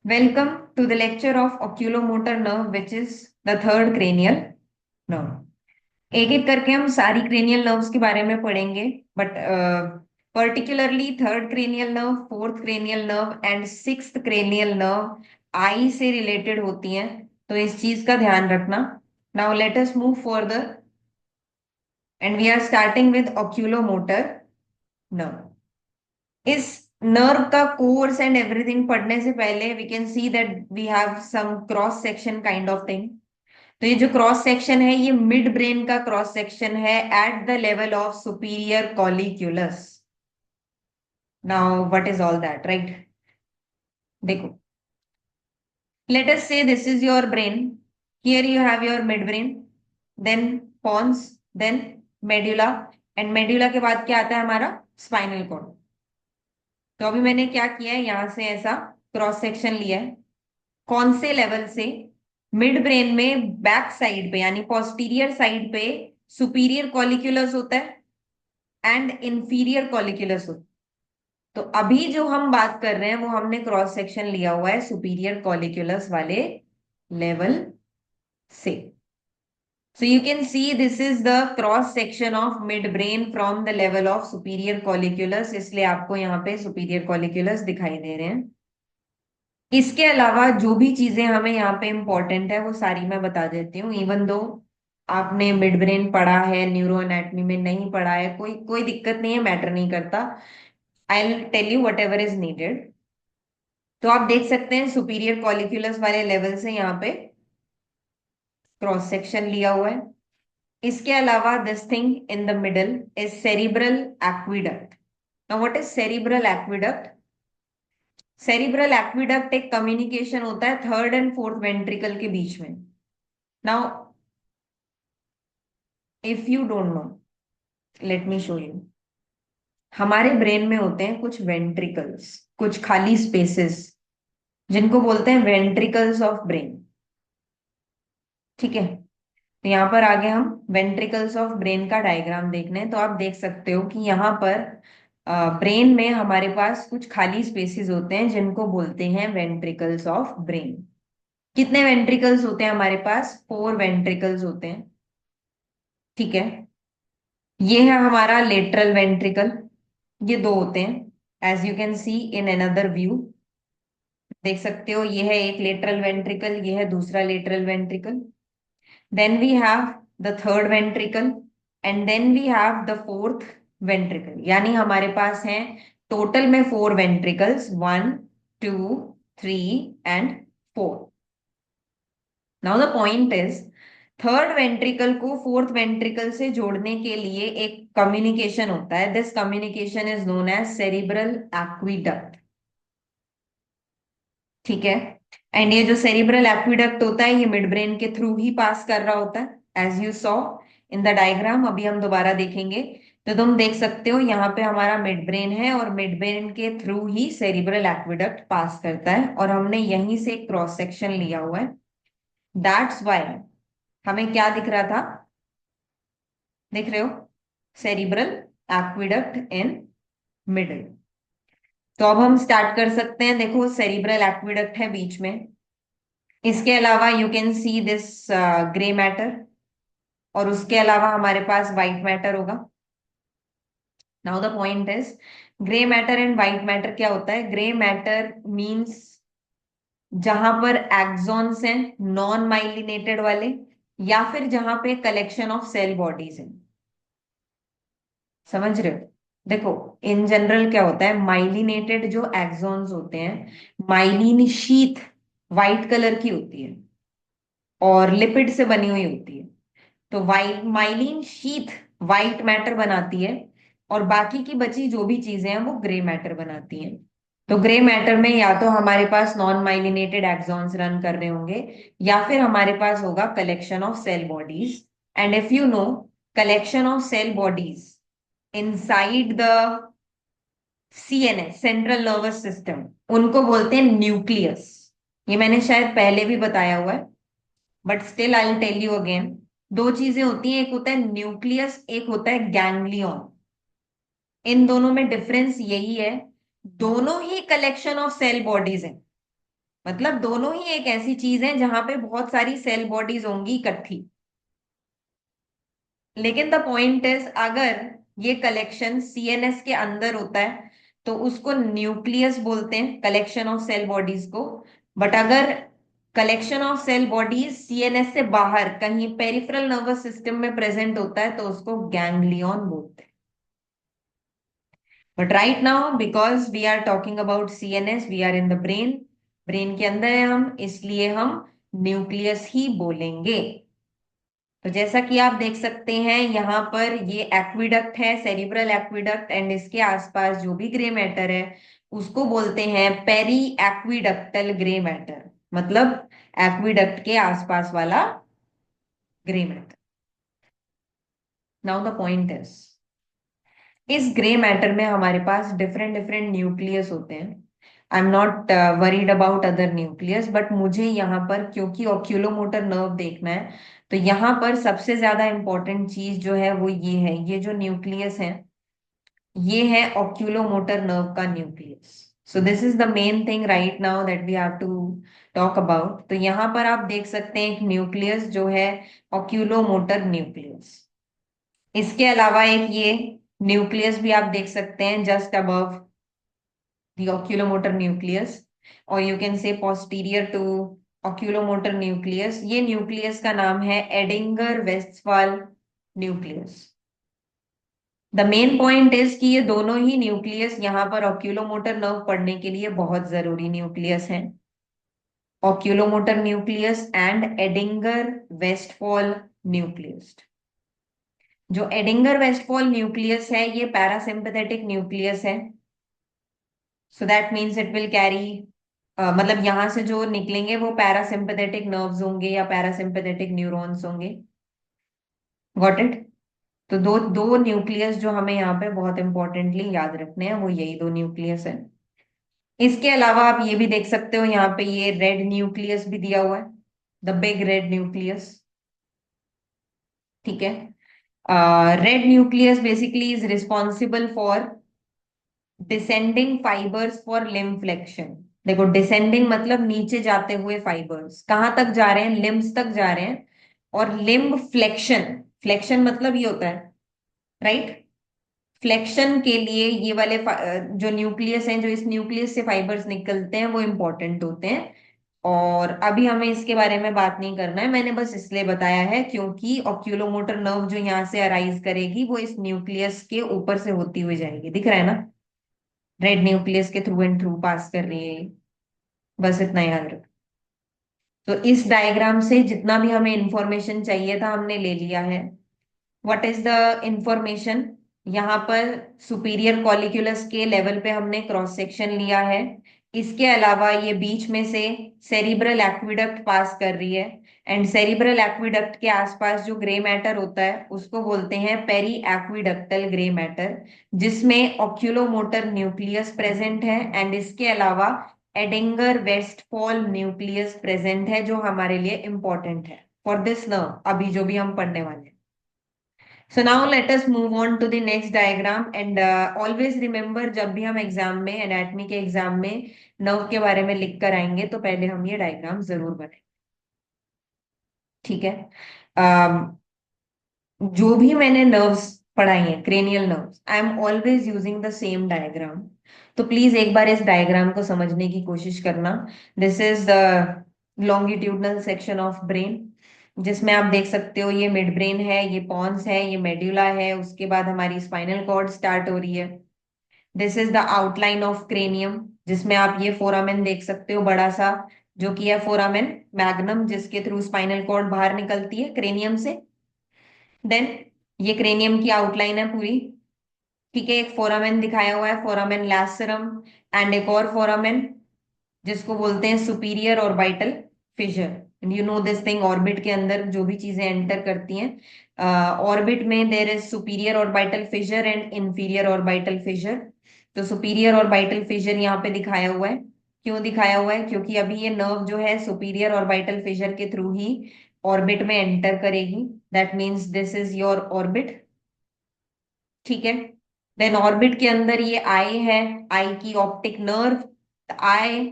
Welcome to the lecture of oculomotor nerve, which is the third cranial nerve. एक एक करके हम सारी क्रेनियल नर्व्स के बारे में पढ़ेंगे, but particularly third cranial nerve, fourth cranial nerve and sixth cranial nerve eye से रिलेटेड होती हैं, तो इस चीज का ध्यान रखना. Now let us move further and we are starting with oculomotor nerve. इस नर्व का कोर्स एंड एवरीथिंग पढ़ने से पहले we can see that we have some cross section kind of thing. तो ये जो क्रॉस सेक्शन है, ये मिड ब्रेन का क्रॉस सेक्शन है at the level of superior colliculus. Now what is all that, right? देखो, let us say this is your brain. Here you have your mid brain, then pons, then medulla, and medulla के बाद क्या आता है? हमारा spinal cord. तो अभी मैंने क्या किया है, यहां से ऐसा क्रॉस सेक्शन लिया है. कौन से लेवल से? मिड ब्रेन में बैक साइड पे यानी पोस्टीरियर साइड पे सुपीरियर कॉलिक्यूलस होता है एंड इंफीरियर कॉलिक्यूलस होता है. तो अभी जो हम बात कर रहे हैं वो हमने क्रॉस सेक्शन लिया हुआ है सुपीरियर कॉलिक्यूलस वाले लेवल से. So you can see this is the cross section of midbrain from the level of superior colliculus, इसलिए आपको यहाँ पे superior colliculus दिखाई दे रहे हैं. इसके अलावा जो भी चीजें हमें यहाँ पे इंपॉर्टेंट है वो सारी मैं बता देती हूँ. इवन दो आपने मिड ब्रेन पढ़ा है, न्यूरो एनाटमी में नहीं पढ़ा है, कोई कोई दिक्कत नहीं है, मैटर नहीं करता. I will tell you whatever is needed. तो आप देख सकते हैं सुपीरियर कॉलिक्यूलस वाले लेवल से यहाँ पे क्रॉस सेक्शन लिया हुआ है. इसके अलावा this thing in the middle is cerebral aqueduct. Now what is cerebral aqueduct? Cerebral aqueduct एक कम्युनिकेशन होता है थर्ड एंड फोर्थ वेंट्रिकल के बीच में. Now if you don't know, let me show you. हमारे ब्रेन में होते हैं कुछ वेंट्रिकल्स, कुछ खाली स्पेसेस, जिनको बोलते हैं वेंट्रिकल्स ऑफ ब्रेन. ठीक है, तो यहाँ पर आगे हम वेंट्रिकल्स ऑफ ब्रेन का डायग्राम देखने हैं. तो आप देख सकते हो कि यहाँ पर ब्रेन में हमारे पास कुछ खाली स्पेसेस होते हैं जिनको बोलते हैं वेंट्रिकल्स ऑफ ब्रेन. कितने वेंट्रिकल्स होते हैं हमारे पास? 4 वेंट्रिकल्स होते हैं. ठीक है, ये है हमारा लेटरल वेंट्रिकल. ये दो होते हैं, as you can see in another view. देख सकते हो, ये है एक लेटरल वेंट्रिकल, ये है दूसरा lateral ventricle. Then we have the third ventricle and then we have the fourth ventricle. यानी हमारे पास हैं टोटल में 4 ventricles, 1, 2, 3 and 4. Now the point is, third ventricle को फोर्थ वेंट्रिकल से जोड़ने के लिए एक कम्युनिकेशन होता है. This communication is known as cerebral aqueduct. ठीक है, एंड ये जो सेरिब्रल एक्विडक्ट होता है, ये मिड ब्रेन के थ्रू ही पास कर रहा होता है, as you saw in the diagram. अभी हम दोबारा देखेंगे तो तुम देख सकते हो यहाँ पे हमारा मिड ब्रेन है और मिड ब्रेन के थ्रू ही सेरिब्रल एक्विडक्ट पास करता है, और हमने यहीं से क्रॉस सेक्शन लिया हुआ है. दैट्स वाई हमें क्या दिख रहा था? देख रहे हो? Cerebral aqueduct in middle. तो अब हम स्टार्ट कर सकते हैं. देखो, सेरिब्रल एक्विडक्ट है बीच में. इसके अलावा you can see this grey matter, और उसके अलावा हमारे पास व्हाइट मैटर होगा. Now the point is, grey matter and white matter क्या होता है? ग्रे मैटर मींस जहां पर एक्सॉन्स हैं नॉन माइलिनेटेड वाले, या फिर जहां पे कलेक्शन ऑफ सेल बॉडीज हैं. समझ रहे हो? देखो, इन जनरल क्या होता है, माइलिनेटेड जो एक्सॉन्स होते हैं, माइलिन शीथ व्हाइट कलर की होती है और लिपिड से बनी हुई होती है. तो white myelin sheath white matter बनाती है, और बाकी की बची जो भी चीजें हैं वो ग्रे मैटर बनाती हैं. तो ग्रे मैटर में या तो हमारे पास नॉन माइलिनेटेड एक्सॉन्स रन कर रहे होंगे, या फिर हमारे पास होगा collection of cell bodies. And if you know, collection of cell bodies inside the CNS, central nervous system, उनको बोलते हैं न्यूक्लियस. ये मैंने शायद पहले भी बताया हुआ है, but still I will tell you again. दो चीजें होती हैं, एक होता है न्यूक्लियस, एक होता है गैंग्लियन. इन दोनों में डिफरेंस यही है, दोनों ही कलेक्शन ऑफ सेल बॉडीज हैं. मतलब दोनों ही एक ऐसी चीज है जहां पे बहुत सारी सेल बॉडीज होंगी इकट्ठी। लेकिन द पॉइंट इज, अगर ये कलेक्शन सीएनएस के अंदर होता है तो उसको न्यूक्लियस बोलते हैं, कलेक्शन ऑफ सेल बॉडीज को। बट अगर collection of cell bodies CNS से बाहर कहीं पेरिफेरल नर्वस सिस्टम में प्रेजेंट होता है तो उसको गैंग्लियन बोलते हैं। But right now because we are talking about CNS, we are in the brain, brain के अंदर है हम, इसलिए हम न्यूक्लियस ही बोलेंगे। तो जैसा कि आप देख सकते हैं यहाँ पर ये एक्विडक्ट है, सेरिब्रल एक्विडक्ट, एंड इसके आसपास जो भी ग्रे मैटर है उसको बोलते हैं पेरी एक्विडक्टल ग्रे मैटर, मतलब एक्विडक्ट के आसपास वाला grey matter. Now the point is, इस ग्रे मैटर में हमारे पास डिफरेंट डिफरेंट न्यूक्लियस होते हैं। I am not worried about other nucleus, but मुझे यहाँ पर क्योंकि ऑक्यूलोमोटर नर्व देखना है, तो यहाँ पर सबसे ज्यादा इंपॉर्टेंट चीज जो है वो ये है, ये जो न्यूक्लियस है ये है ऑक्यूलोमोटर नर्व का nucleus. So this is the main thing right now that we have to talk about. तो यहाँ पर आप देख सकते हैं एक न्यूक्लियस जो है ऑक्यूलोमोटर न्यूक्लियस। इसके अलावा एक ये न्यूक्लियस भी आप देख सकते हैं just above the oculomotor nucleus, और you can say posterior to oculomotor nucleus। ये न्यूक्लियस का नाम है Edinger Westphal nucleus. The main point is कि ये दोनों ही न्यूक्लियस यहाँ पर ऑक्यूलोमोटर नर्व पढ़ने के लिए बहुत जरूरी न्यूक्लियस हैं, oculomotor nucleus and Edinger Westphal nucleus. जो एडिंगर वेस्टफॉल न्यूक्लियस है ये पैरासिम्पथेटिक न्यूक्लियस है। So that means it will carry, मतलब यहां से जो निकलेंगे वो पैरासिम्पथेटिक नर्व्स होंगे या पैरासिम्पथेटिक न्यूरॉन्स होंगे। Got it? तो दो दो न्यूक्लियस जो हमें यहाँ पे बहुत इंपॉर्टेंटली याद रखने हैं वो यही दो न्यूक्लियस है। इसके अलावा आप ये भी देख सकते हो यहाँ पे ये रेड न्यूक्लियस भी दिया हुआ है, द बिग रेड न्यूक्लियस। ठीक है, red nucleus basically is responsible for descending fibres for limb flexion. देखो डिसेंडिंग मतलब नीचे जाते हुए फाइबर्स कहाँ तक जा रहे हैं, लिम्स तक जा रहे हैं। और लिम्ब फ्लेक्शन, फ्लेक्शन मतलब ये होता है, राइट? फ्लेक्शन के लिए ये वाले जो न्यूक्लियस हैं, जो इस न्यूक्लियस से फाइबर्स निकलते हैं वो इंपॉर्टेंट होते हैं। और अभी हमें इसके बारे में बात नहीं करना है, मैंने बस इसलिए बताया है क्योंकि ऑक्यूलोमोटर नर्व जो यहाँ से अराइज करेगी वो इस न्यूक्लियस के ऊपर से होती हुई जाएगी, दिख रहा है ना? रेड न्यूक्लियस के थ्रू एंड थ्रू पास कर रही है ये। बस इतना याद रख। तो इस डायग्राम से जितना भी हमें इंफॉर्मेशन चाहिए था हमने ले लिया है। What is the information? यहाँ पर सुपीरियर कॉलिक्यूलस के लेवल पे हमने क्रॉस सेक्शन लिया है। इसके अलावा ये बीच में से सेरिब्रल एक्विडक्ट पास कर रही है, एंड सेरिब्रल एक्विडक्ट के आसपास जो ग्रे मैटर होता है उसको बोलते हैं पेरी एक्विडक्टल ग्रे मैटर, जिसमें ऑक्यूलोमोटर न्यूक्लियस प्रेजेंट है, एंड इसके अलावा एडिंगर वेस्टफॉल न्यूक्लियस प्रेजेंट है जो हमारे लिए इंपॉर्टेंट है फॉर दिस नर्व, अभी जो भी हम पढ़ने वाले हैं। So now let us move on to the next diagram, and always remember जब भी हम एग्जाम में, एनाटॉमी के एग्जाम में नर्व के बारे में लिख कर आएंगे तो पहले हम ये डायग्राम जरूर बनाएं। ठीक है? अम, जो भी मैंने नर्व्स पढ़ाई हैं, cranial nerves, I am always using the same diagram. तो प्लीज एक बार इस डायग्राम को समझने की कोशिश करना। This is the longitudinal section of brain, जिसमें आप देख सकते हो ये मिड ब्रेन है, ये पॉन्स है, ये मेड्यूला है, उसके बाद हमारी स्पाइनल कॉर्ड स्टार्ट हो रही है। This is the outline of cranium, जिसमें आप ये फोरामेन देख सकते हो बड़ा सा, जो कि है फोरामेन मैग्नम, जिसके थ्रू स्पाइनल कॉर्ड बाहर निकलती है क्रेनियम से। देन ये क्रेनियम की आउटलाइन है पूरी। ठीक है, एक फोरामेन दिखाया हुआ है, फोरामेन लैसरम, एंड एक और फोरामेन जिसको बोलते हैं superior orbital Fisher. You know this thing, orbit के अंदर जो भी चीजें एंटर करती हैं ऑर्बिट में, there is superior orbital fissure and inferior orbital fissure. तो सुपीरियर ऑर्बिटल फिशर यहाँ पे दिखाया हुआ है। क्यों दिखाया हुआ है? क्योंकि अभी ये नर्व जो है सुपीरियर ऑर्बिटल फिशर के थ्रू ही ऑर्बिट में एंटर करेगी। That means this is your orbit. ठीक है, देन ऑर्बिट के अंदर ये आई है, आई की optic nerve, eye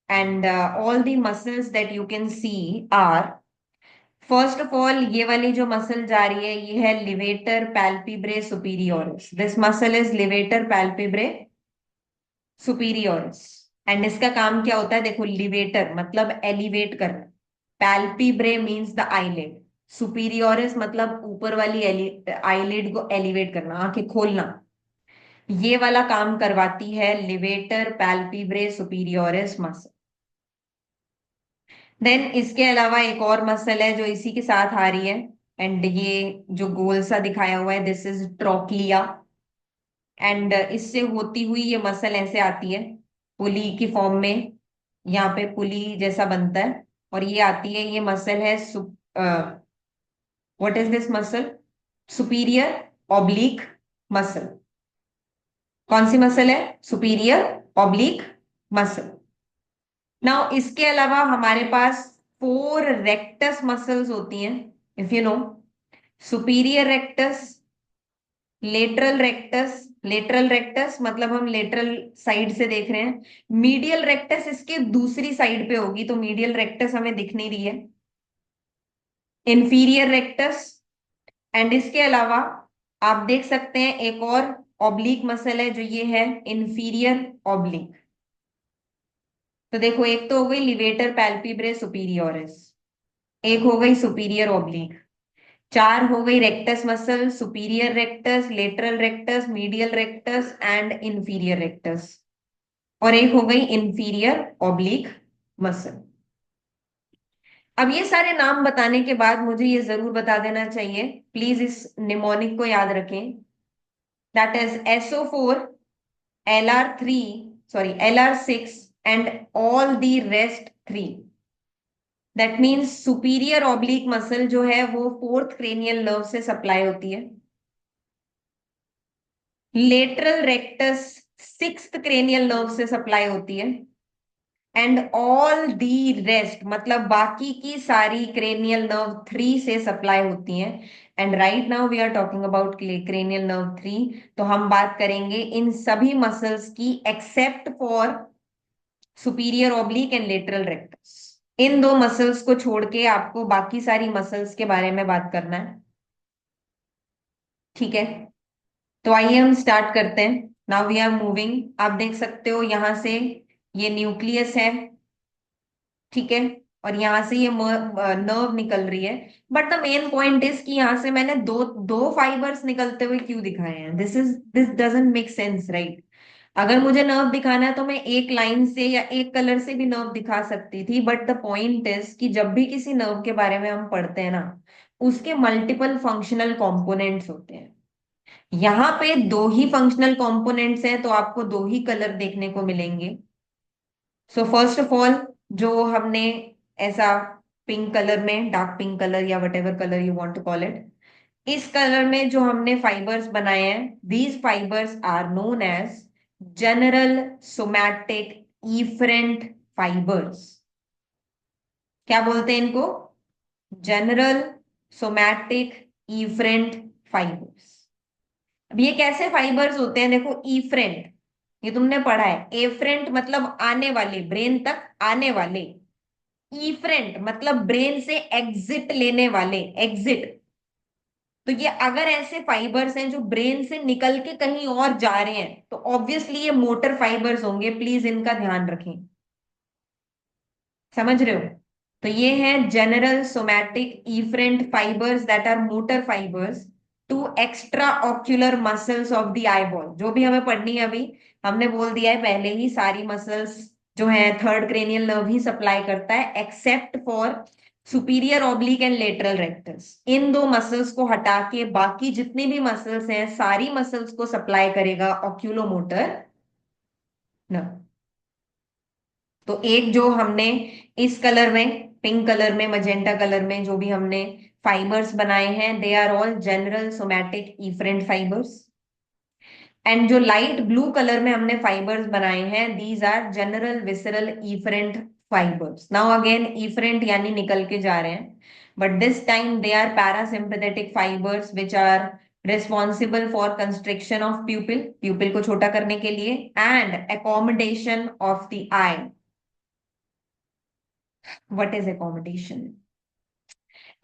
and all the muscles that you can see are, first of all ये वाली जो मसल जा रही है ये है levator palpebrae superioris. This muscle is levator palpebrae superioris. And इसका काम क्या होता है? देखो, लिवेटर मतलब एलिवेट करना, पैल्पिब्रे मींस द आईलिड, सुपीरियोरिस मतलब ऊपर वाली आईलिड को एलिवेट करना, आंखें खोलना. ये वाला काम करवाती है लिवेटर पैल्पिब्रे सुपीरियोरिस मसल. देन इसके अलावा एक और मसल है जो इसी के साथ आ रही है, एंड ये जो गोल सा दिखाया हुआ है दिस इज ट्रोक्लिया. एंड इससे होती हुई ये मसल ऐसे आती है पुली की फॉर्म में, यहाँ पे पुली जैसा बनता है, और ये आती है, ये मसल है what is this muscle? Superior oblique muscle. कौन सी मसल है? Superior oblique muscle. नाउ इसके अलावा हमारे पास 4 रेक्टस मसल्स होती हैं, if you no. Superior rectus, lateral rectus, lateral rectus मतलब हम लेटरल साइड से देख रहे हैं. मीडियल रेक्टस इसके दूसरी साइड पे होगी, तो मीडियल रेक्टस हमें दिख नहीं रही है. Inferior rectus. एंड इसके अलावा आप देख सकते हैं एक और ऑब्लिक मसल है जो ये है इंफीरियर ऑब्लिक. तो देखो, एक तो हो गई लिवेटर पैल्पिब्रे सुपीरियोरिस, एक हो गई सुपीरियर ऑब्लिक, 4 हो गई rectus muscle, superior rectus, lateral rectus, medial rectus and inferior rectus, और एक हो गई इंफीरियर ऑब्लिक मसल. अब ये सारे नाम बताने के बाद मुझे ये जरूर बता देना चाहिए, प्लीज इस निमोनिक को याद रखें, that is SO4, LR3, sorry LR6 and all the rest 3. That means superior oblique muscle जो है वो 4th क्रेनियल नर्व से सप्लाई होती है. Lateral rectus 6th cranial nerve से सप्लाई होती है. एंड ऑल दी रेस्ट मतलब बाकी की सारी क्रेनियल नर्व 3 से सप्लाई होती हैं. And right now we are talking about cranial nerve 3, तो हम बात करेंगे इन सभी मसल्स की except for superior oblique and lateral rectus. इन 2 मसल्स को छोड़ के आपको बाकी सारी मसल्स के बारे में बात करना है. ठीक है, तो आइए हम स्टार्ट करते हैं. Now we are moving. आप देख सकते हो यहां से ये न्यूक्लियस है, ठीक है, और यहां से ये नर्व निकल रही है. But the main point is कि यहां से मैंने दो दो फाइबर्स निकलते हुए क्यों दिखाए हैं? This doesn't make sense, right? अगर मुझे नर्व दिखाना है तो मैं एक लाइन से या एक कलर से भी नर्व दिखा सकती थी, बट द पॉइंट इज कि जब भी किसी नर्व के बारे में हम पढ़ते हैं ना, उसके मल्टीपल फंक्शनल कंपोनेंट्स होते हैं. यहाँ पे 2 ही फंक्शनल कंपोनेंट्स हैं, तो आपको 2 ही कलर देखने को मिलेंगे. सो फर्स्ट ऑफ ऑल जो हमने ऐसा पिंक कलर में, डार्क पिंक कलर या whatever colour you want to call it, इस कलर में जो हमने फाइबर्स बनाए हैं, these fibres are known as general somatic efferent fibres. क्या बोलते हैं इनको? General somatic efferent fibres. अब ये कैसे फाइबर्स होते हैं? देखो, इफरेंट ये तुमने पढ़ा है, एफरेंट मतलब आने वाले, ब्रेन तक आने वाले. इफरेंट मतलब ब्रेन से एग्जिट लेने वाले, एग्जिट. तो ये अगर ऐसे फाइबर्स हैं जो ब्रेन से निकल के कहीं और जा रहे हैं, तो ऑब्वियसली ये मोटर फाइबर्स होंगे. प्लीज इनका ध्यान रखें. समझ रहे हो? तो ये हैं general somatic efferent fibres that are motor fibres to extra ocular muscles of the eye ball. जो भी हमें पढ़नी है अभी, हमने बोल दिया है पहले ही, सारी मसल्स जो है 3rd क्रेनियल नर्व ही सप्लाई करता है, accept for superior oblique and lateral rectus. इन 2 मसल्स को हटा के बाकी जितनी भी मसल्स हैं, सारी मसल्स को सप्लाई करेगा ऑक्यूलोमोटर नर्व. तो एक जो हमने इस कलर में, पिंक कलर में, मजेंटा कलर में जो भी हमने फाइबर्स बनाए हैं, they are all general somatic efferent fibres. And जो लाइट ब्लू कलर में हमने फाइबर्स बनाए हैं, these are general visceral efferent fibres. Now again efferent यानी निकल के जा रहे हैं, but this time they are parasympathetic fibres which are responsible for constriction of pupil, pupil को छोटा करने के लिए, and accommodation of the eye. What is accommodation?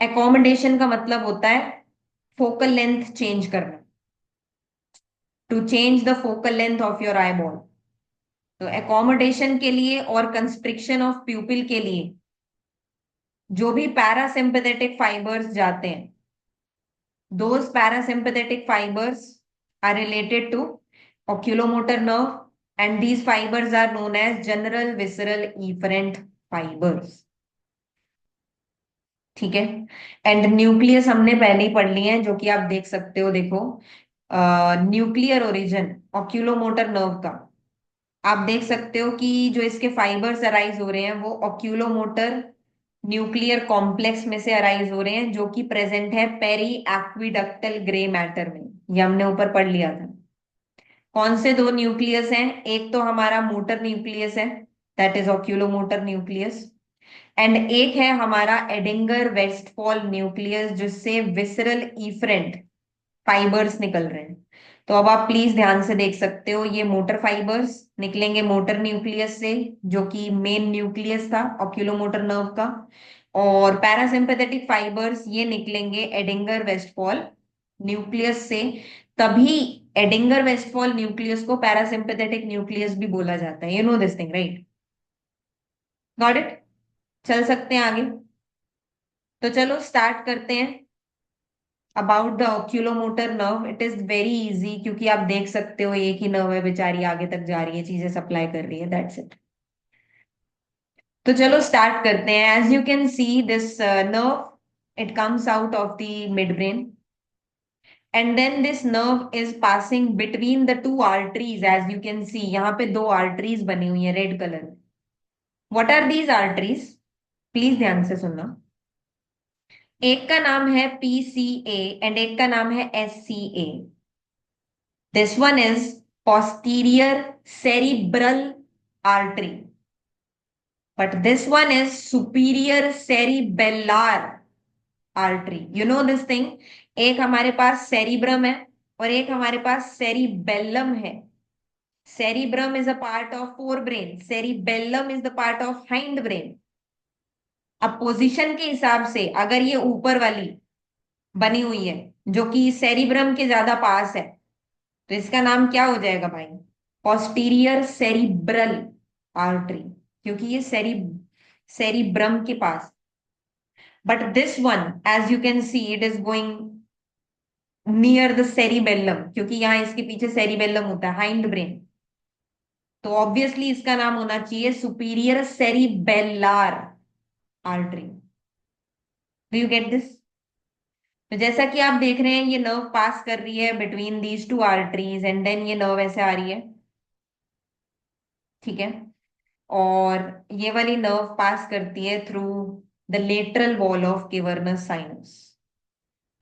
Accommodation का मतलब होता है फोकल लेंथ चेंज करना, to change the focal length of your eye ball. तो एकोमोडेशन के लिए और कंस्ट्रिक्शन ऑफ प्यूपिल के लिए जो भी पैरासिम्पथेटिक फाइबर्स जाते हैं, those parasympathetic fibers are related to oculomotor nerve, and these fibers are known as general visceral efferent fibers. ठीक है। एंड न्यूक्लियस हमने पहले ही पढ़ लिए हैं, जो कि आप देख सकते हो, देखो न्यूक्लियर ओरिजिन ऑक्यूलोमोटर नर्व का आप देख सकते हो कि जो इसके फाइबर्स अराइज हो रहे हैं वो ऑक्यूलोमोटर न्यूक्लियर कॉम्प्लेक्स में से अराइज हो रहे हैं, जो कि प्रेजेंट है पेरी एक्विडक्टल ग्रे मैटर में। ये हमने ऊपर पढ़ लिया था। कौन से दो न्यूक्लियस हैं? एक तो हमारा मोटर न्यूक्लियस है, that is oculomotor nucleus, and एक है हमारा एडिंगर वेस्टफॉल न्यूक्लियस, जिससे विसरल इफरेंट फाइबर्स निकल रहे हैं। तो अब आप प्लीज ध्यान से देख सकते हो, ये मोटर फाइबर्स निकलेंगे मोटर न्यूक्लियस से, जो कि मेन न्यूक्लियस था ऑक्यूलोमोटर नर्व का, और पैरासिम्पथेटिक फाइबर्स ये निकलेंगे एडिंगर वेस्टफॉल न्यूक्लियस से। तभी एडिंगर वेस्टफॉल न्यूक्लियस को पैरासिम्पथेटिक न्यूक्लियस भी बोला जाता है। You know this thing, right? Got it? चल सकते हैं आगे? तो चलो स्टार्ट करते हैं about the oculomotor nerve. It is very easy, क्योंकि आप देख सकते हो एक ही नर्व है बेचारी, आगे तक जा रही है, चीजें सप्लाई कर रही है, दैट्स इट। तो चलो स्टार्ट करते हैं। As you can see this nerve, it comes out of the mid brain, and then this nerve is passing between the two arteries. As you can see यहाँ पे दो आर्टरीज बनी हुई है red colour. What are these arteries? Please ध्यान से सुनना। एक का नाम है PCA एंड एक का नाम है SCA। This one is posterior cerebral artery, but this one is superior cerebellar artery. You know this thing? एक हमारे पास सेरिब्रम है और एक हमारे पास सेरिबेलम है। Cerebrum is a part of fore brain, cerebellum is the part of hind brain. अब position के हिसाब से अगर ये ऊपर वाली बनी हुई है, जो कि सेरिब्रम के ज्यादा पास है, तो इसका नाम क्या हो जाएगा भाई? पोस्टीरियर सेरिब्रल आर्टरी, क्योंकि ये सेरिब्रम के पास। But this one, as you can see, it is going near the cerebellum, क्योंकि यहाँ इसके पीछे सेरिबेलम होता है, हाइंड ब्रेन। तो ऑब्वियसली इसका नाम होना चाहिए superior cerebellar artery. Do you get this? तो जैसा कि आप देख रहे हैं, ये नर्व पास कर रही है between these two arteries, and देन ये नर्व ऐसे आ रही है, ठीक है। और ये वाली नर्व पास करती है through the lateral wall of cavernous sinus.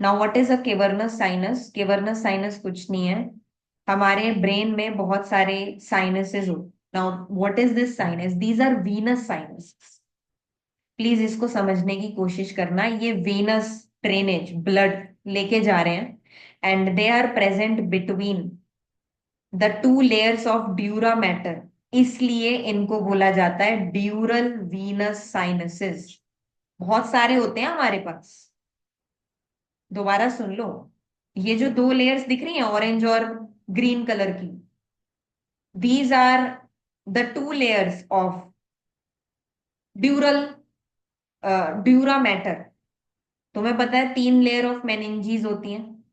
Now what is a cavernous sinus? Cavernous sinus कुछ नहीं है, हमारे ब्रेन में बहुत सारे साइनसेस हो। Now what is this sinus? These are venous sinus. Please इसको समझने की कोशिश करना। ये वेनस ड्रेनेज ब्लड लेके जा रहे हैं, and they are present between the two layers of dura mater, इसलिए इनको बोला जाता है ड्यूरल वीनस साइनसेस। बहुत सारे होते हैं हमारे पास। दोबारा सुन लो, ये जो दो लेयर्स दिख रही हैं ऑरेंज और ग्रीन कलर की, these are the two layers of dural dura mater. तुम्हें पता है तीन लेयर ऑफ मेनिंजीज होती हैं,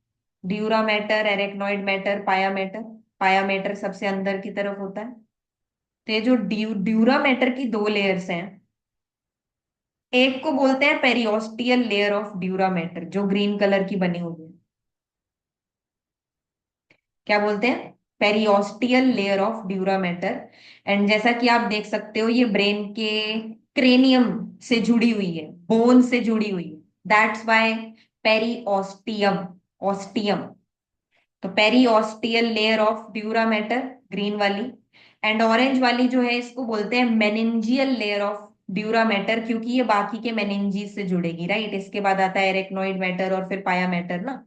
dura mater, arachnoid mater, pia mater. Pia mater सबसे अंदर की तरफ होता है। तो ये जो ड्यूरा मैटर की दो लेयर्स हैं, एक को बोलते हैं periosteal layer of dura matter, जो ग्रीन कलर की बनी हुई है। क्या बोलते हैं? Periosteal layer of dura matter. And जैसा कि आप देख सकते हो, ये ब्रेन के क्रेनियम से जुड़ी हुई है, बोन से जुड़ी हुई है, दैट्स वाई पेरियोस्टियम, ऑस्टियम। तो periosteal layer of dura matter green वाली, एंड ऑरेंज वाली जो है इसको बोलते हैं meningeal layer of dura matter, क्योंकि ये बाकी के मेनिंजीज से जुड़ेगी, राइट? इसके बाद आता है एरेक्नोइड मैटर और फिर पाया मैटर ना।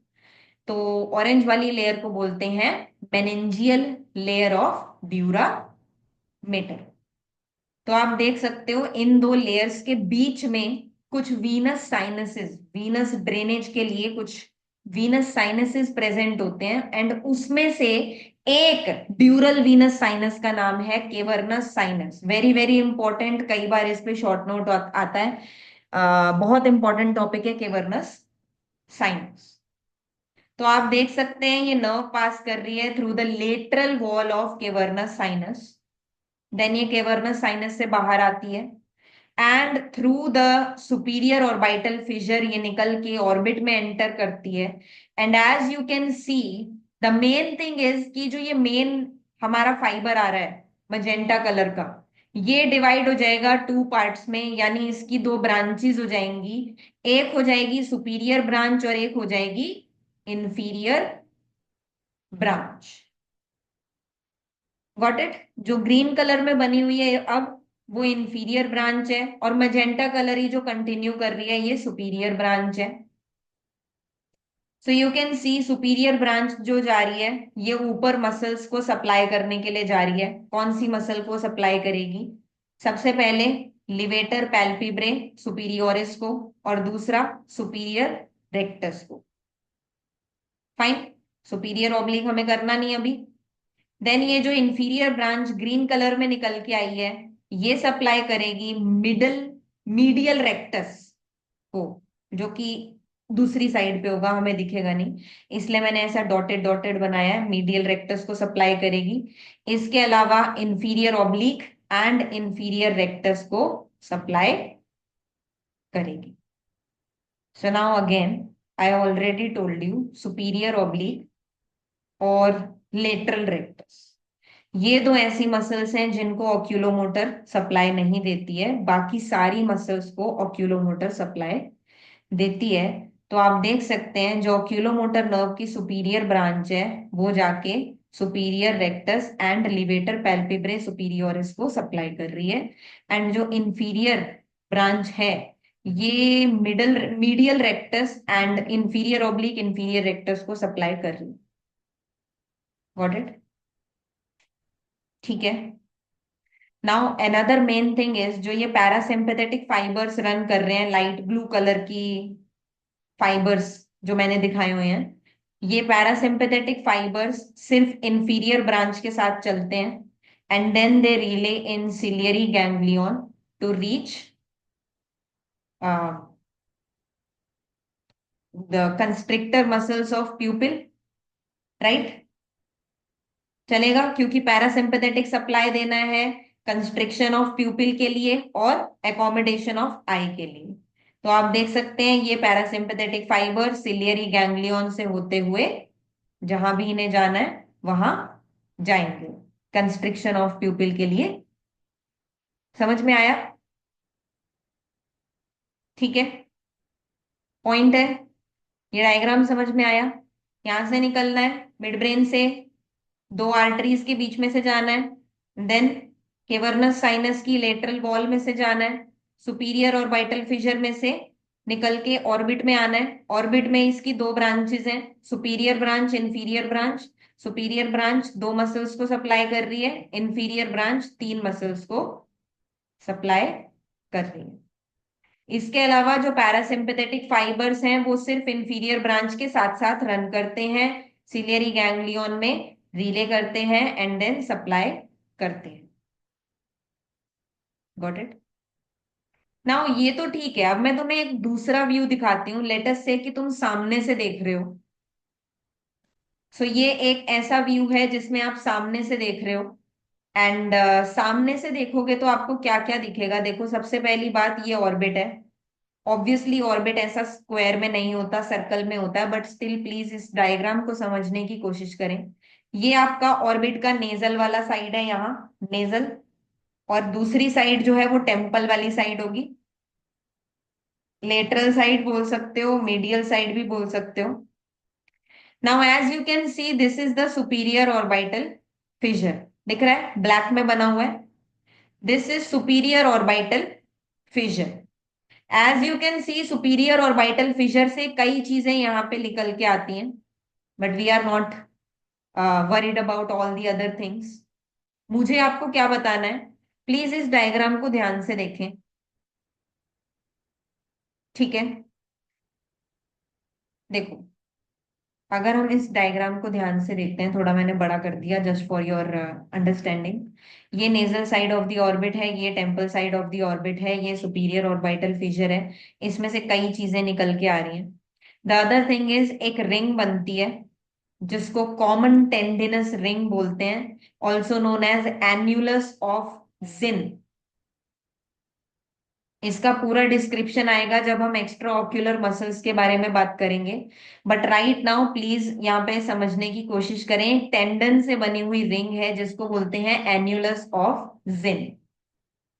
तो ऑरेंज वाली लेयर को बोलते हैं meningeal layer of dura matter. तो आप देख सकते हो इन दो लेयर्स के बीच में कुछ वीनस साइनसेस, वीनस ड्रेनेज के लिए कुछ वीनस साइनसेस प्रेजेंट होते हैं, एंड उसमें से एक ड्यूरल वीनस साइनस का नाम है cavernous sinus. Very very important, कई बार इस पे शॉर्ट नोट आता है। बहुत इंपॉर्टेंट टॉपिक है केवर्नस साइनस। तो आप देख सकते हैं ये नर्व पास कर रही है through the lateral wall of cavernous sinus, then ये केवर्नस साइनस से बाहर आती है, and through the superior orbital fissure ये निकल के ऑर्बिट में एंटर करती है। And as you can see, the main thing is कि जो ये मेन हमारा फाइबर आ रहा है मजेंटा कलर का, ये डिवाइड हो जाएगा टू पार्ट्स में, यानी इसकी दो ब्रांचेस हो जाएंगी। एक हो जाएगी सुपीरियर ब्रांच और एक हो जाएगी इंफीरियर ब्रांच। Got it? जो ग्रीन कलर में बनी हुई है अब, वो इंफीरियर ब्रांच है, और मजेंटा कलर ही जो कंटिन्यू कर रही है ये सुपीरियर ब्रांच है। So you can see superior branch जो जा रही है ये ऊपर मसल्स को सप्लाई करने के लिए जा रही है। कौन सी मसल को सप्लाई करेगी? सबसे पहले लिवेटर पैल्पिब्रे सुपीरियोरिस को, और दूसरा सुपीरियर रेक्टस को। फाइन, सुपीरियर ऑब्लिक हमें करना नहीं अभी। देन ये जो इंफीरियर ब्रांच ग्रीन कलर में निकल के आई है, ये सप्लाई करेगी मिडल मीडियल रेक्टस को, जो कि दूसरी साइड पे होगा, हमें दिखेगा नहीं, इसलिए मैंने ऐसा डॉटेड डॉटेड बनाया है। मीडियल रेक्टस को सप्लाई करेगी। इसके अलावा inferior oblique and inferior rectus को सप्लाई करेगी। So now again, I already told you superior oblique और लेटरल रेक्टस, ये दो ऐसी मसल्स हैं जिनको ऑक्यूलोमोटर सप्लाई नहीं देती है, बाकी सारी मसल्स को ऑक्यूलोमोटर सप्लाई देती है। तो आप देख सकते हैं जो ऑक्यूलोमोटर नर्व की सुपीरियर ब्रांच है वो जाके superior rectus and levator palpebrae superioris को सप्लाई कर रही है, एंड जो इंफीरियर ब्रांच है ये middle medial rectus and inferior oblique inferior rectus को सप्लाई कर रही है। Got it? ठीक है। Now another main thing is, जो ये पैरासिम्पथेटिक फाइबर्स रन कर रहे हैं, लाइट ब्लू कलर की फाइबर्स जो मैंने दिखाए हुए हैं, ये पैरासिम्पथेटिक फाइबर्स सिर्फ इंफीरियर ब्रांच के साथ चलते हैं, and then they relay in ciliary ganglion to reach the constrictor muscles of pupil. Right? चलेगा, क्योंकि पैरासिम्पथेटिक सप्लाई देना है कंस्ट्रिक्शन ऑफ प्यूपिल के लिए और एकोमोडेशन ऑफ आई के लिए। तो आप देख सकते हैं ये पैरासिम्पथेटिक फाइबर सिलियरी गैंग्लियन से होते हुए जहां भी इन्हें जाना है वहां जाएंगे कंस्ट्रिक्शन ऑफ प्यूपिल के लिए। समझ में आया? ठीक है, पॉइंट है, ये डायग्राम समझ में आया? यहां से निकलना है मिड ब्रेन से, दो आर्टरीज के बीच में से जाना है, देन केवर्नस साइनस की लेटरल वॉल में से जाना है, सुपीरियर और वाइटल फिशर में से निकल के ऑर्बिट में आना है। ऑर्बिट में इसकी दो ब्रांचेस हैं, superior branch inferior branch. Superior branch दो मसल्स को सप्लाई कर रही है, इंफीरियर ब्रांच तीन मसल्स को सप्लाई कर रही है। इसके अलावा जो पैरासिम्पथेटिक फाइबर्स हैं वो सिर्फ इंफीरियर ब्रांच के साथ साथ रन करते हैं, सिलियरी गैंग्लियन में रिले करते हैं एंड देन सप्लाई करते हैं। Got it? नाउ ये तो ठीक है, अब मैं तुम्हें एक दूसरा व्यू दिखाती हूँ। लेट अस से कि तुम सामने से देख रहे हो। सो ये एक ऐसा व्यू है जिसमें आप सामने से देख रहे हो, एंड सामने से देखोगे तो आपको क्या क्या दिखेगा? देखो, सबसे पहली बात ये ऑर्बिट है। ऑब्वियसली ऑर्बिट ऐसा स्क्वायर में नहीं होता, सर्कल में होता है, बट स्टिल प्लीज इस डायग्राम को समझने की कोशिश करें। ये आपका ऑर्बिट का नेजल वाला साइड है, यहाँ नेजल, और दूसरी साइड जो है वो टेम्पल वाली साइड होगी। लेटरल साइड बोल सकते हो, मीडियल साइड भी बोल सकते हो। Now as you can see this is the superior orbital fissure. दिख रहा है, ब्लैक में बना हुआ है। This is superior orbital fissure. As you can see superior orbital fissure से कई चीजें यहाँ पे निकल के आती हैं, but we are not worried about all the other things. मुझे आपको क्या बताना है? प्लीज इस डायग्राम को ध्यान से देखें। ठीक है, देखो, अगर हम इस डायग्राम को ध्यान से देखते हैं, थोड़ा मैंने बड़ा कर दिया जस्ट फॉर योर अंडरस्टैंडिंग। ये nasal side of the orbit है, ये temple side of the orbit है, ये सुपीरियर ऑर्बिटल फिशर है। इसमें से कई चीजें निकल के आ रही हैं। द अदर थिंग इज, एक रिंग बनती है जिसको कॉमन टेंडिनस रिंग बोलते हैं, also known as annulus of जिन। इसका पूरा डिस्क्रिप्शन आएगा जब हम एक्स्ट्रा ऑक्यूलर मसल्स के बारे में बात करेंगे। बट राइट नाउ प्लीज यहाँ पे समझने की कोशिश करें, टेंडन से बनी हुई रिंग है जिसको बोलते हैं एन्यूलस ऑफ जिन।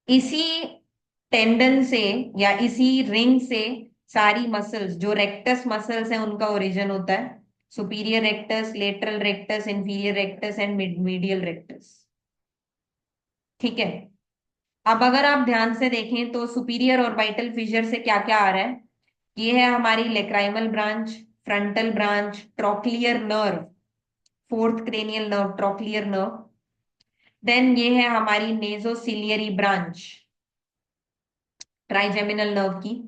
इसी टेंडन से या इसी रिंग से सारी मसल्स, जो रेक्टस मसल्स हैं, उनका ओरिजिन होता है। Superior rectus, lateral rectus, inferior rectus and medial rectus. ठीक है, अब अगर आप ध्यान से देखें तो सुपीरियर ऑर्बिटल फिशर से क्या क्या आ रहा है। ये है हमारी lacrimal branch, frontal branch, trochlear nerve, fourth cranial nerve, trochlear nerve. Then ये है हमारी नेजोसिलियरी ब्रांच, ट्राइजेमिनल नर्व की।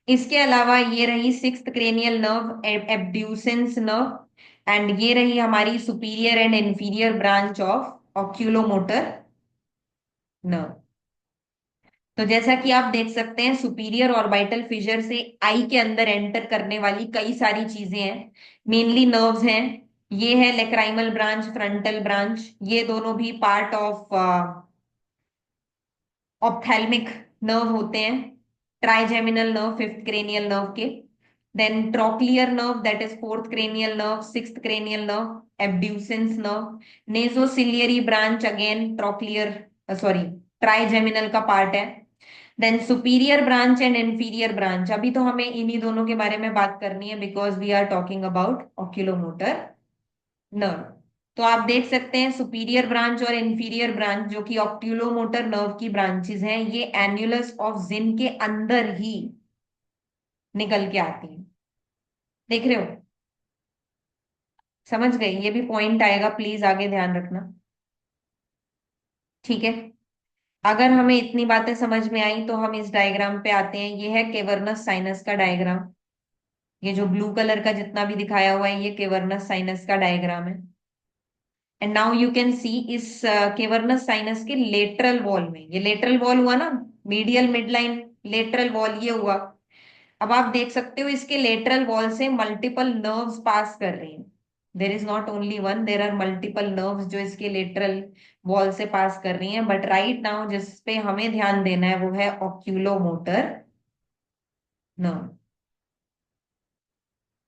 इसके अलावा ये रही sixth cranial nerve, abducens nerve. And ये रही हमारी superior and inferior branch of oculomotor nerve. तो जैसा कि आप देख सकते हैं, सुपीरियर ऑर्बिटल फिशर से आई के अंदर एंटर करने वाली कई सारी चीजें हैं। मेनली नर्व्स हैं। ये है लेक्राइमल ब्रांच, फ्रंटल ब्रांच, ये दोनों भी पार्ट ऑफ ऑप्थेल्मिक नर्व होते हैं। Trigeminal nerve fifth cranial nerve के। Then trochlear nerve, that is fourth cranial nerve, sixth cranial nerve, abducens nerve. Nasociliary branch again trochlear, sorry, trigeminal का part है। Then superior branch and inferior branch, अभी तो हमें इन्हीं दोनों के बारे में बात करनी है because we are talking about oculomotor nerve. तो आप देख सकते हैं सुपीरियर ब्रांच और इंफीरियर ब्रांच, जो कि ऑक्यूलोमोटर नर्व की ब्रांचेस हैं, ये एन्युलस ऑफ जिन के अंदर ही निकल के आती हैं। देख रहे हो, समझ गए? ये भी पॉइंट आएगा, प्लीज आगे ध्यान रखना। ठीक है, अगर हमें इतनी बातें समझ में आई तो हम इस डायग्राम पे आते हैं। ये है केवर्नस साइनस का डायग्राम। ये जो ब्लू कलर का जितना भी दिखाया हुआ है, ये केवर्नस साइनस का डायग्राम है। एंड नाउ यू कैन सी इस केवर्नस साइनस के लेटरल वॉल में, ये लेटरल वॉल हुआ ना, मीडियल मिडलाइन, लेटरल वॉल ये हुआ। अब आप देख सकते हो इसके लेटरल वॉल से मल्टीपल नर्व्स पास कर रही हैं। There is not only one, there are multiple nerves जो इसके लेटरल वॉल से पास कर रही हैं। बट राइट नाउ जिस पे हमें ध्यान देना है वो है ऑक्यूलोमोटर नर्व।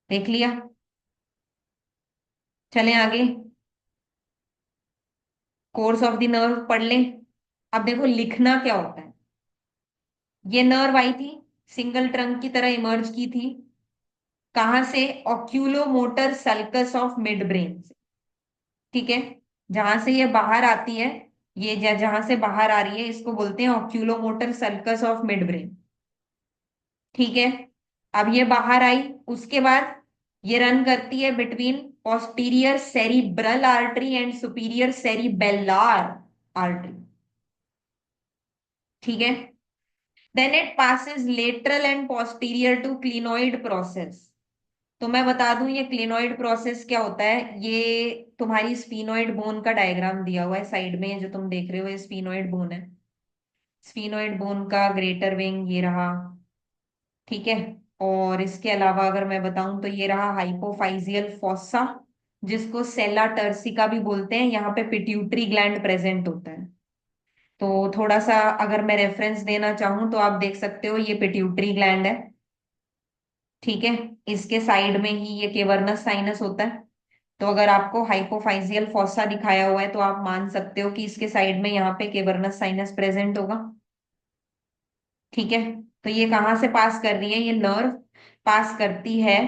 देख लिया? चलें आगे, कोर्स ऑफ द नर्व पढ़ लें। अब देखो लिखना क्या होता है। ये नर्व आई थी, सिंगल ट्रंक की तरह इमर्ज की थी। कहां से? Oculomotor sulcus of mid brain से। ठीक है, जहां से ये बाहर आती है, ये जहां से बाहर आ रही है, इसको बोलते हैं oculomotor sulcus of mid brain. ठीक है, अब ये बाहर आई, उसके बाद ये रन करती है between posterior cerebral artery and superior cerebellar artery. ठीक है, then it passes lateral and posterior to clinoid process. तो मैं बता दूं ये क्लिनोइड प्रोसेस क्या होता है। ये तुम्हारी स्फीनोइड बोन का डायग्राम दिया हुआ है साइड में, ये जो तुम देख रहे हो ये स्फीनोइड बोन है। स्फीनोइड बोन का ग्रेटर विंग ये रहा। ठीक है, और इसके अलावा अगर मैं बताऊं तो ये रहा हाइपोफाइजियल फोसा, जिसको सेला टर्सिका भी बोलते हैं। यहाँ पे पिट्यूटरी ग्लैंड प्रेजेंट होता है। तो थोड़ा सा अगर मैं रेफरेंस देना चाहूँ तो आप देख सकते हो, ये पिट्यूटरी ग्लैंड है। ठीक है, इसके साइड में ही ये केवर्नस साइनस होता है। तो अगर आपको हाइपोफाइजियल फोसा दिखाया हुआ है तो आप मान सकते हो कि इसके साइड में यहाँ पे केवर्नस साइनस प्रेजेंट होगा। ठीक है, तो ये कहाँ से पास कर रही है? ये नर्व पास करती है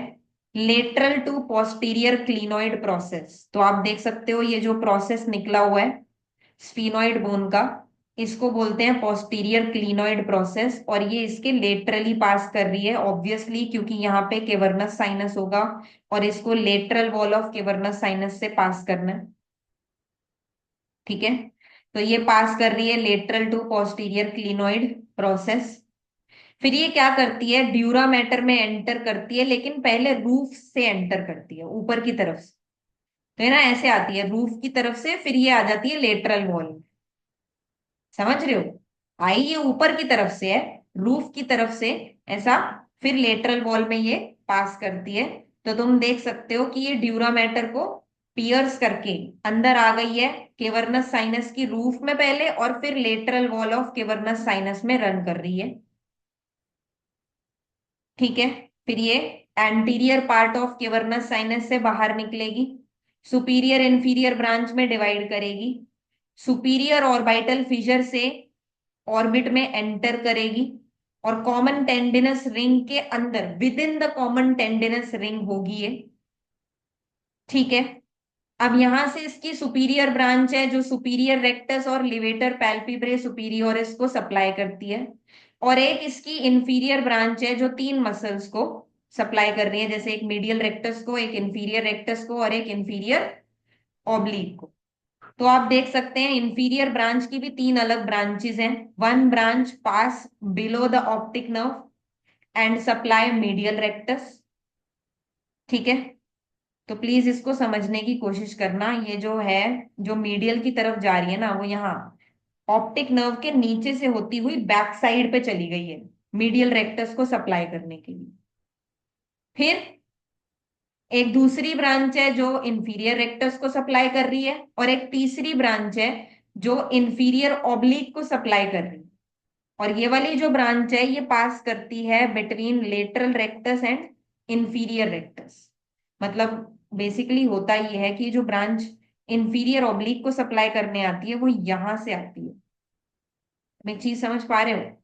lateral to posterior clinoid process. तो आप देख सकते हो ये जो प्रोसेस निकला हुआ है स्फीनोइड बोन का, इसको बोलते हैं पोस्टीरियर क्लिनोइड प्रोसेस। और ये इसके लेटरली पास कर रही है ऑब्वियसली, क्योंकि यहाँ पे केवर्नस साइनस होगा और इसको lateral wall of cavernous sinus से पास करना है। ठीक है, तो ये पास कर रही है lateral to posterior clinoid process. फिर ये क्या करती है, ड्यूरा मैटर में एंटर करती है, लेकिन पहले रूफ से एंटर करती है, ऊपर की तरफ से। तो है ना, ऐसे आती है रूफ की तरफ से, फिर ये आ जाती है लेटरल वॉल। समझ रहे हो, आई ये ऊपर की तरफ से है, रूफ की तरफ से, ऐसा, फिर लेटरल वॉल में ये पास करती है। तो तुम देख सकते हो कि ये ड्यूरा मैटर को पियर्स करके अंदर आ गई है केवर्नस साइनस की रूफ में पहले, और फिर lateral wall of cavernous sinus में रन कर रही है। ठीक है। फिर ये anterior part of cavernous sinus से बाहर निकलेगी, सुपीरियर इंफीरियर ब्रांच में डिवाइड करेगी, सुपीरियर ऑर्बिटल फिशर से ऑर्बिट में एंटर करेगी, और कॉमन टेंडिनस रिंग के अंदर, with in the common tendinous ring होगी ये। ठीक है। अब यहां से इसकी सुपीरियर ब्रांच है जो सुपीरियर रेक्टस और लिवेटर पैल्पिब्रे सुपीरियोरिस को सप्लाई करती है, और एक इसकी इंफीरियर ब्रांच है जो तीन मसल्स को सप्लाई कर रही है, जैसे एक मीडियल रेक्टस को, एक इंफीरियर रेक्टस को, और एक इंफीरियर ऑब्लिक को। तो आप देख सकते हैं इंफीरियर ब्रांच की भी तीन अलग ब्रांचेस हैं। One branch pass below the optic nerve and supply medial rectus. ठीक है। तो प्लीज इसको समझने की कोशिश करना, ये जो है, जो मीडियल की तरफ जा रही है ना, वो यहाँ ऑप्टिक नर्व के नीचे से होती हुई बैक साइड पे चली गई है, मीडियल रेक्टस को सप्लाई करने के लिए। फिर एक दूसरी ब्रांच है जो इंफीरियर रेक्टस को सप्लाई कर रही है, और एक तीसरी ब्रांच है जो इंफीरियर ऑब्लिक को सप्लाई कर रही है। और ये वाली जो ब्रांच है ये पास करती है between lateral rectus and inferior rectus. मतलब बेसिकली होता ये है कि जो ब्रांच इंफीरियर ऑब्लिक को सप्लाई करने आती है वो यहां से आती है। तुम एक चीज समझ पा रहे हो,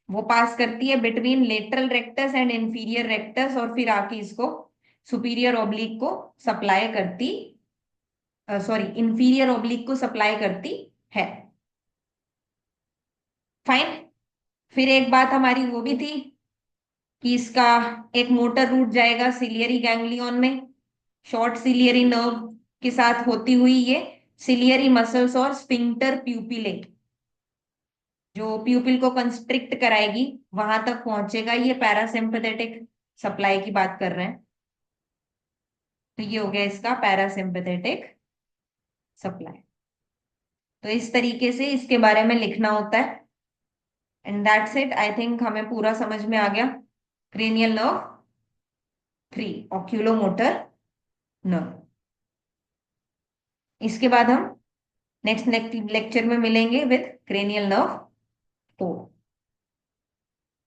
वो पास करती है between lateral rectus and inferior rectus, और फिर आके इसको सुपीरियर ऑब्लिक को सप्लाई करती, सॉरी, इंफीरियर ऑब्लिक को सप्लाई करती है। फाइन। फिर एक बात हमारी वो भी थी कि इसका एक मोटर रूट जाएगा सिलियरी गैंग्लियन में, शॉर्ट सिलियरी नर्व के साथ होती हुई ये सिलियरी मसल्स और स्पिंक्टर प्यूपिले, जो प्यूपिल को कंस्ट्रिक्ट कराएगी, वहां तक पहुंचेगा। ये पैरासिम्पथेटिक सप्लाई की बात कर रहे हैं। तो ये हो गया इसका पैरासिम्पथेटिक सप्लाई। तो इस तरीके से इसके बारे में लिखना होता है। And that's it, I think हमें पूरा समझ में आ गया। Cranial nerve 3, oculomotor nerve. इसके बाद हम नेक्स्ट लेक्चर में मिलेंगे विद क्रेनियल नर्व 4।